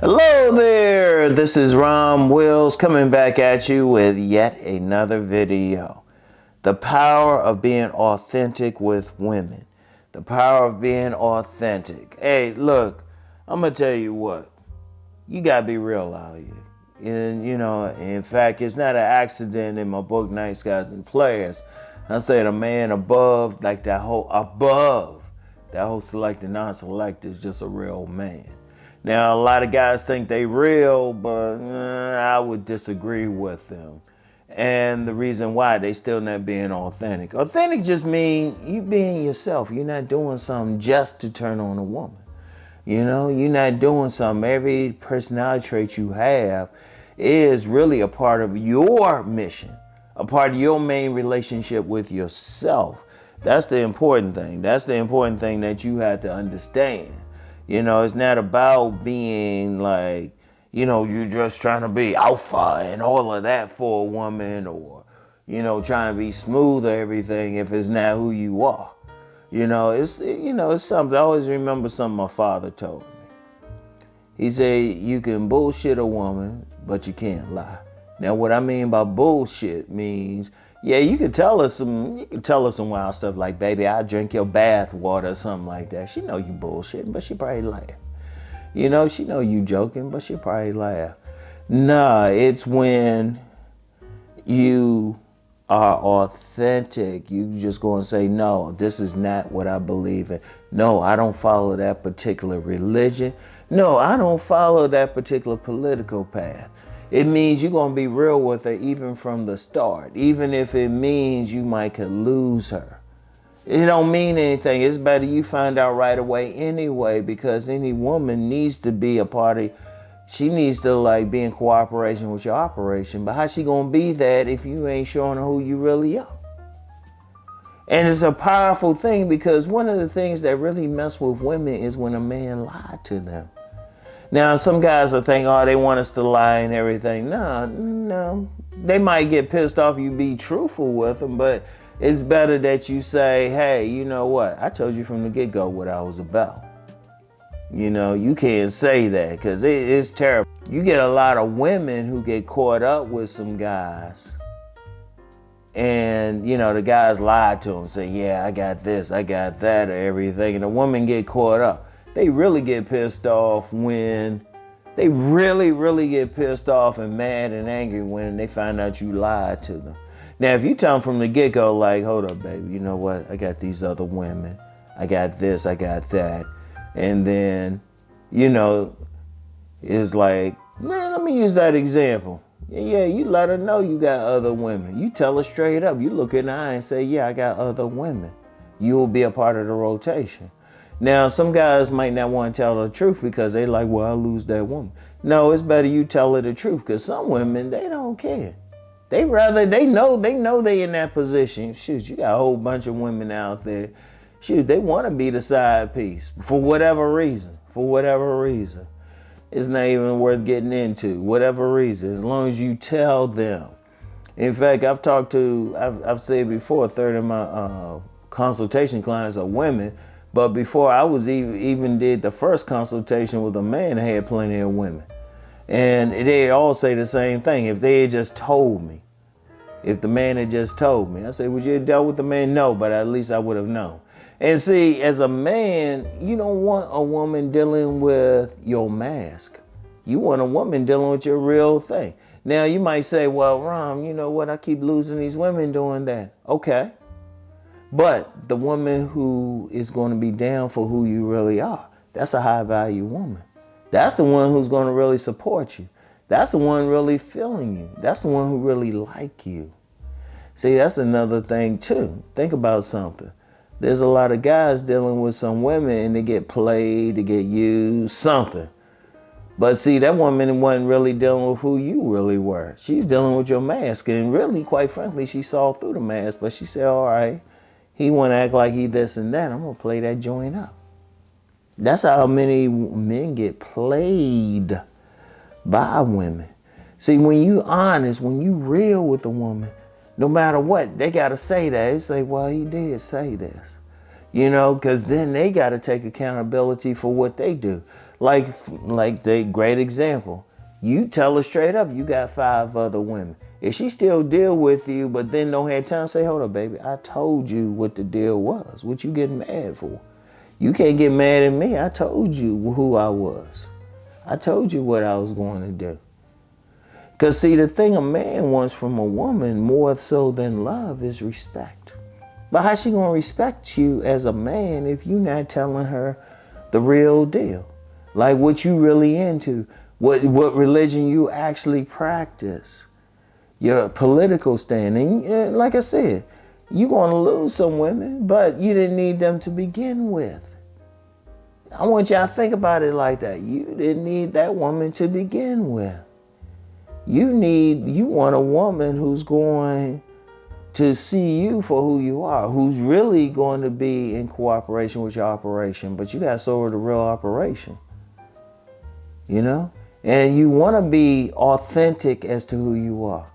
Hello there, this is Rom Wills coming back at you with yet another video. The power of being authentic with women. The power of being authentic. Hey, look, I'm gonna tell you what, you gotta be real out here. And in fact, it's not an accident in my book, Nice Guys and Players. I said a man above, like that whole select and non-select is just a real man. Now, a lot of guys think they real, but I would disagree with them. And the reason why, they still not being authentic. Authentic just means you being yourself. You're not doing something just to turn on a woman. You're not doing something. Every personality trait you have is really a part of your mission, a part of your main relationship with yourself. That's the important thing. That's the important thing that you have to understand. It's not about being like, you're just trying to be alpha and all of that for a woman, or, trying to be smooth or everything if it's not who you are. It's something. I always remember something my father told me. He said, you can bullshit a woman, but you can't lie. Now, what I mean by bullshit means, yeah, you can tell her some wild stuff like, baby, I'll drink your bath water or something like that. She know you bullshitting, but she probably laugh. She know you joking, but she probably laugh. Nah, it's when you are authentic. You just going to say, no, this is not what I believe in. No, I don't follow that particular religion. No, I don't follow that particular political path. It means you're going to be real with her even from the start, even if it means you might could lose her. It don't mean anything. It's better you find out right away anyway, because any woman needs to be a party. She needs to be in cooperation with your operation. But how she going to be that if you ain't showing her who you really are? And it's a powerful thing, because one of the things that really mess with women is when a man lied to them. Now, some guys will think, oh, they want us to lie and everything. No. They might get pissed off you be truthful with them, but it's better that you say, hey, you know what? I told you from the get-go what I was about. You can't say that, because it's terrible. You get a lot of women who get caught up with some guys, and, the guys lied to them, say, yeah, I got this, I got that, or everything, and the woman get caught up. They really get pissed off when they really get pissed off and mad and angry when they find out you lied to them. Now, if you tell them from the get-go, like, hold up, baby, you know what? I got these other women. I got this, I got that. And then, it's like, man, let me use that example. Yeah, you let her know you got other women. You tell her straight up. You look in the eye and say, yeah, I got other women. You will be a part of the rotation. Now, some guys might not want to tell the truth because they like, well, I'll lose that woman. No, it's better you tell her the truth, because some women, they don't care. They know they in that position. Shoot, you got a whole bunch of women out there. Shoot, they want to be the side piece for whatever reason. It's not even worth getting into, whatever reason, as long as you tell them. In fact, I've said before, a third of my consultation clients are women. But before I was even did the first consultation with a man, I had plenty of women. And they all say the same thing. If they had just told me, if the man had just told me, I say, would you have dealt with the man? No, but at least I would have known. And see, as a man, you don't want a woman dealing with your mask. You want a woman dealing with your real thing. Now, you might say, well, Rom, you know what? I keep losing these women doing that. Okay. But the woman who is going to be down for who you really are, that's a high value woman. That's the one who's going to really support you. That's the one really feeling you. That's the one who really like you. See, that's another thing too. Think about something. There's a lot of guys dealing with some women and they get played, they get used, something. But see, that woman wasn't really dealing with who you really were. She's dealing with your mask. And really, quite frankly, she saw through the mask, but she said, all right, he want to act like he this and that. I'm going to play that joint up. That's how many men get played by women. See, when you honest, when you real with a woman, no matter what, they got to say that. They say, well, he did say this. Because then they got to take accountability for what they do. Like the great example. You tell her straight up you got 5 other women. If she still deal with you, but then don't have time, say, hold up, baby. I told you what the deal was. What you getting mad for? You can't get mad at me. I told you who I was. I told you what I was going to do. Because see, the thing a man wants from a woman more so than love is respect. But how she going to respect you as a man if you not telling her the real deal? Like what you really into, what religion you actually practice, your political standing. And like I said, you're going to lose some women, but you didn't need them to begin with. I want y'all to think about it like that. You didn't need that woman to begin with. You want a woman who's going to see you for who you are, who's really going to be in cooperation with your operation, but you got to show her the real operation, you know? And you want to be authentic as to who you are.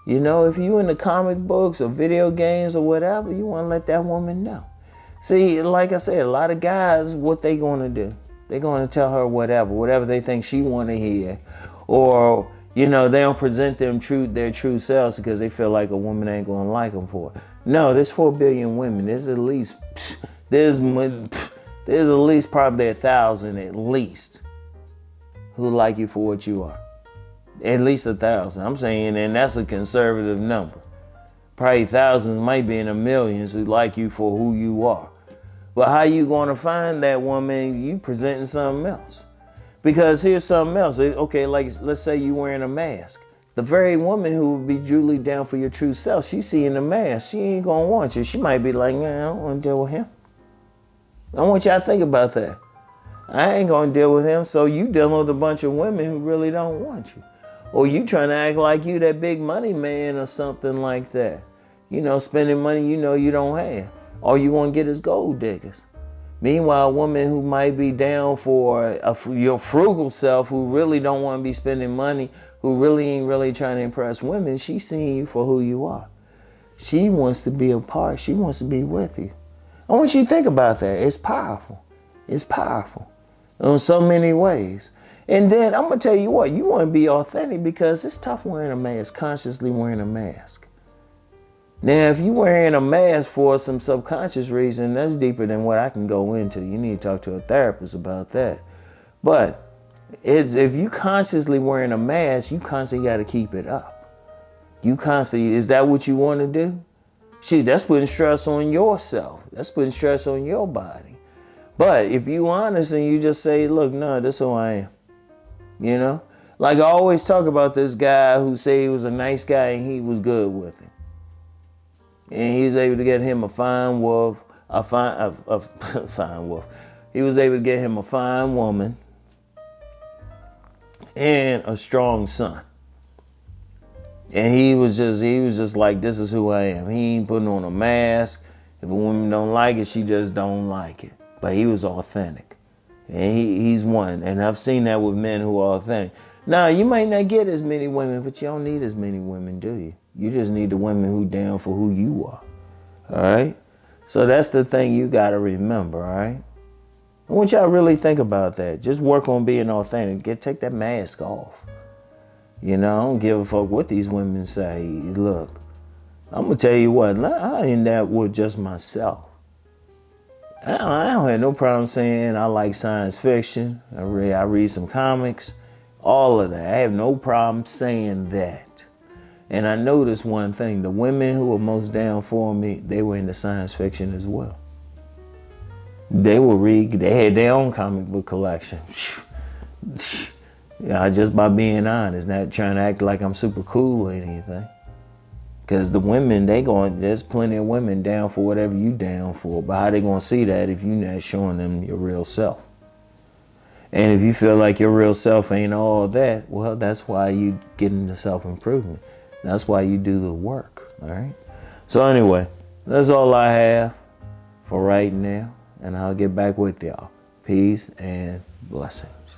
You know, if you in the comic books or video games or whatever, you want to let that woman know. See, like I said, a lot of guys, what they going to do? They're going to tell her whatever they think she want to hear, or you know, they don't present their true selves because they feel like a woman ain't gonna like them for it. No, there's 4 billion women. There's at least probably 1,000 at least who like you for what you are. At least 1,000. I'm saying, and that's a conservative number. Probably thousands, might be in the millions who like you for who you are. But how you gonna find that woman? You presenting something else. Because here's something else. Okay, like let's say you wearing a mask. The very woman who would be truly down for your true self, she seeing the mask. She ain't gonna want you. She might be like, nah, I don't want to deal with him. I want y'all to think about that. I ain't gonna deal with him. So you dealing with a bunch of women who really don't want you. Or you trying to act like you that big money man or something like that. You know, spending money you know you don't have. All you want to get is gold diggers. Meanwhile, a woman who might be down for your frugal self, who really don't want to be spending money, who really ain't really trying to impress women, she's seeing you for who you are. She wants to be a part. She wants to be with you. I want you to think about that. It's powerful. It's powerful in so many ways. And then I'm going to tell you what, you want to be authentic because it's tough wearing a mask, consciously wearing a mask. Now, if you're wearing a mask for some subconscious reason, that's deeper than what I can go into. You need to talk to a therapist about that. But if you consciously wearing a mask, you constantly got to keep it up. Is that what you want to do? Shit, that's putting stress on yourself. That's putting stress on your body. But if you honest and you just say, look, no, this is who I am. You know? Like I always talk about this guy who said he was a nice guy and he was good with it. And he was able to get him a fine wolf, fine wolf. He was able to get him a fine woman and a strong son. And he was just like, this is who I am. He ain't putting on a mask. If a woman don't like it, she just don't like it. But he was authentic. And he's one. And I've seen that with men who are authentic. Now, you might not get as many women, but you don't need as many women, do you? You just need the women who down for who you are. All right? So that's the thing you got to remember, all right? I want y'all to really think about that. Just work on being authentic. Take that mask off. You know, I don't give a fuck what these women say. Look, I'm going to tell you what, I end that with just myself. I don't have no problem saying I like science fiction. I read some comics, all of that. I have no problem saying that. And I noticed one thing, the women who were most down for me, they were into science fiction as well. They had their own comic book collection. Yeah, just by being honest, not trying to act like I'm super cool or anything. Because the women, there's plenty of women down for whatever you down for. But how they gonna see that if you're not showing them your real self? And if you feel like your real self ain't all that, well, that's why you get into self-improvement. That's why you do the work, all right? So anyway, that's all I have for right now. And I'll get back with y'all. Peace and blessings.